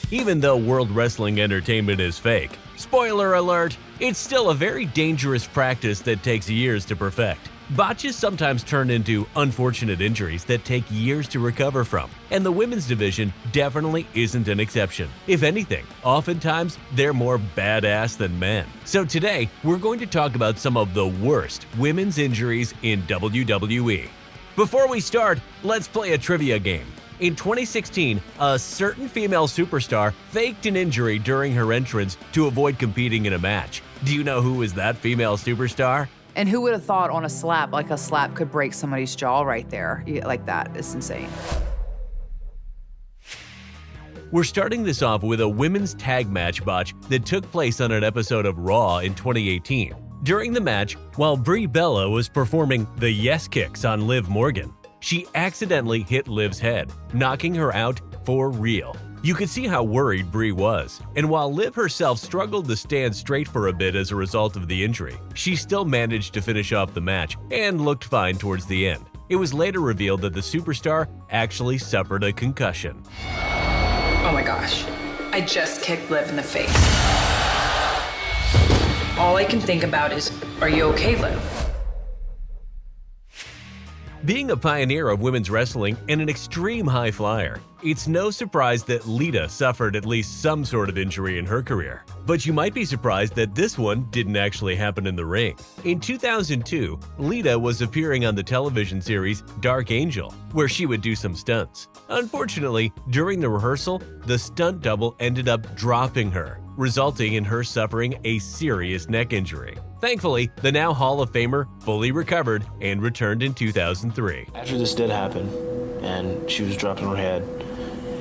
Even though World Wrestling Entertainment is fake, spoiler alert, it's still a very dangerous practice that takes years to perfect. Botches sometimes turn into unfortunate injuries that take years to recover from, and the women's division definitely isn't an exception. If anything, oftentimes they're more badass than men. So today, we're going to talk about some of the worst women's injuries in WWE. Before we start, let's play a trivia game. In 2016, a certain female superstar faked an injury during her entrance to avoid competing in a match. Do you know who was that female superstar? And who would have thought on a slap, like a slap could break somebody's jaw right there, like that? It's insane. We're starting this off with a women's tag match botch that took place on an episode of Raw in 2018. During the match, while Brie Bella was performing the Yes Kicks on Liv Morgan, she accidentally hit Liv's head, knocking her out for real. You could see how worried Brie was, and while Liv herself struggled to stand straight for a bit as a result of the injury, she still managed to finish off the match and looked fine towards the end. It was later revealed that the superstar actually suffered a concussion. Oh my gosh, I just kicked Liv in the face. All I can think about is, are you okay, Liv? Being a pioneer of women's wrestling and an extreme high flyer, it's no surprise that Lita suffered at least some sort of injury in her career. But you might be surprised that this one didn't actually happen in the ring. In 2002, Lita was appearing on the television series Dark Angel, where she would do some stunts. Unfortunately, during the rehearsal, the stunt double ended up dropping her, resulting in her suffering a serious neck injury. Thankfully, the now Hall of Famer fully recovered and returned in 2003. After this did happen, and she was dropping her head,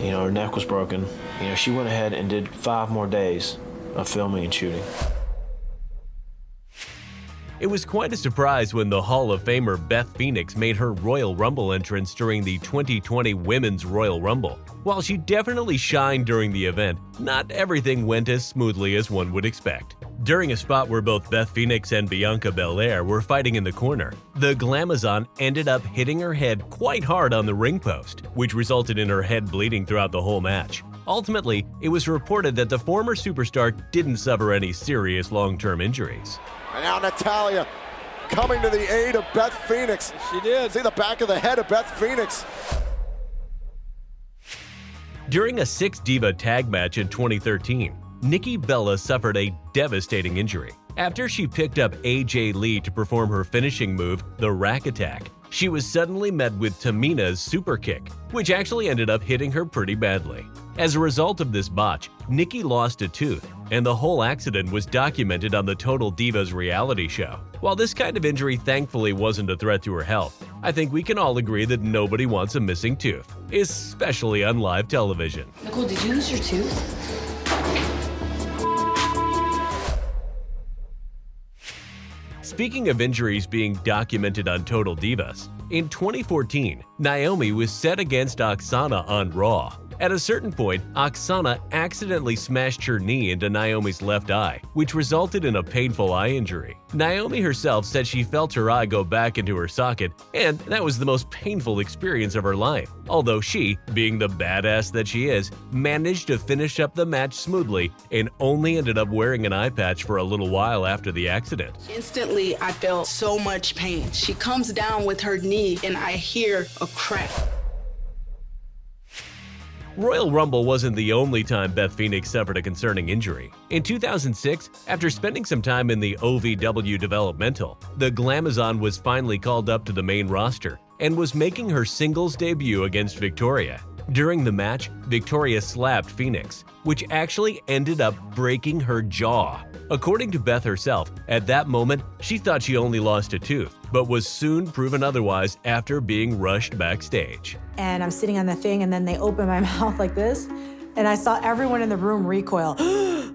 her neck was broken, she went ahead and did 5 more days of filming and shooting. It was quite a surprise when the Hall of Famer Beth Phoenix made her Royal Rumble entrance during the 2020 Women's Royal Rumble. While she definitely shined during the event, not everything went as smoothly as one would expect. During a spot where both Beth Phoenix and Bianca Belair were fighting in the corner, the Glamazon ended up hitting her head quite hard on the ring post, which resulted in her head bleeding throughout the whole match. Ultimately, it was reported that the former superstar didn't suffer any serious long-term injuries. And now Natalya coming to the aid of Beth Phoenix. She did. See the back of the head of Beth Phoenix. During a 6-diva tag match in 2013, Nikki Bella suffered a devastating injury. After she picked up AJ Lee to perform her finishing move, the Rack Attack, she was suddenly met with Tamina's super kick, which actually ended up hitting her pretty badly. As a result of this botch, Nikki lost a tooth, and the whole accident was documented on the Total Divas reality show. While this kind of injury thankfully wasn't a threat to her health, I think we can all agree that nobody wants a missing tooth, especially on live television. Nicole, did you lose your tooth? Speaking of injuries being documented on Total Divas, in 2014, Naomi was set against Aksana on Raw. At a certain point, Aksana accidentally smashed her knee into Naomi's left eye, which resulted in a painful eye injury. Naomi herself said she felt her eye go back into her socket, and that was the most painful experience of her life. Although she, being the badass that she is, managed to finish up the match smoothly and only ended up wearing an eye patch for a little while after the accident. Instantly, I felt so much pain. She comes down with her knee, and I hear a crack. Royal Rumble wasn't the only time Beth Phoenix suffered a concerning injury. In 2006, after spending some time in the OVW developmental, the Glamazon was finally called up to the main roster and was making her singles debut against Victoria. During the match, Victoria slapped Phoenix, which actually ended up breaking her jaw. According to Beth herself, at that moment, she thought she only lost a tooth, but was soon proven otherwise after being rushed backstage. And I'm sitting on the thing, and then they open my mouth like this, and I saw everyone in the room recoil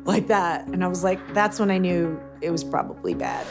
like that. And I was like, that's when I knew it was probably bad.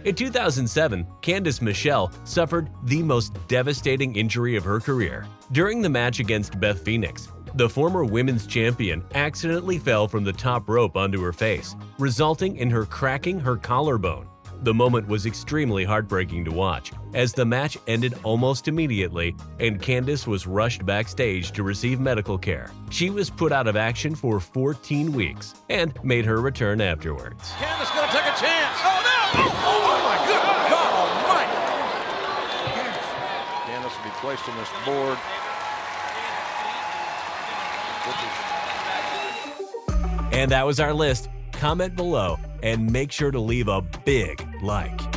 In 2007, Candice Michelle suffered the most devastating injury of her career. During the match against Beth Phoenix, the former women's champion accidentally fell from the top rope onto her face, resulting in her cracking her collarbone. The moment was extremely heartbreaking to watch, as the match ended almost immediately and Candice was rushed backstage to receive medical care. She was put out of action for 14 weeks and made her return afterwards. Candice gonna take a chance. Oh no! Oh my God! God almighty! Candice will be placed on this board. And that was our list. Comment below and make sure to leave a big like.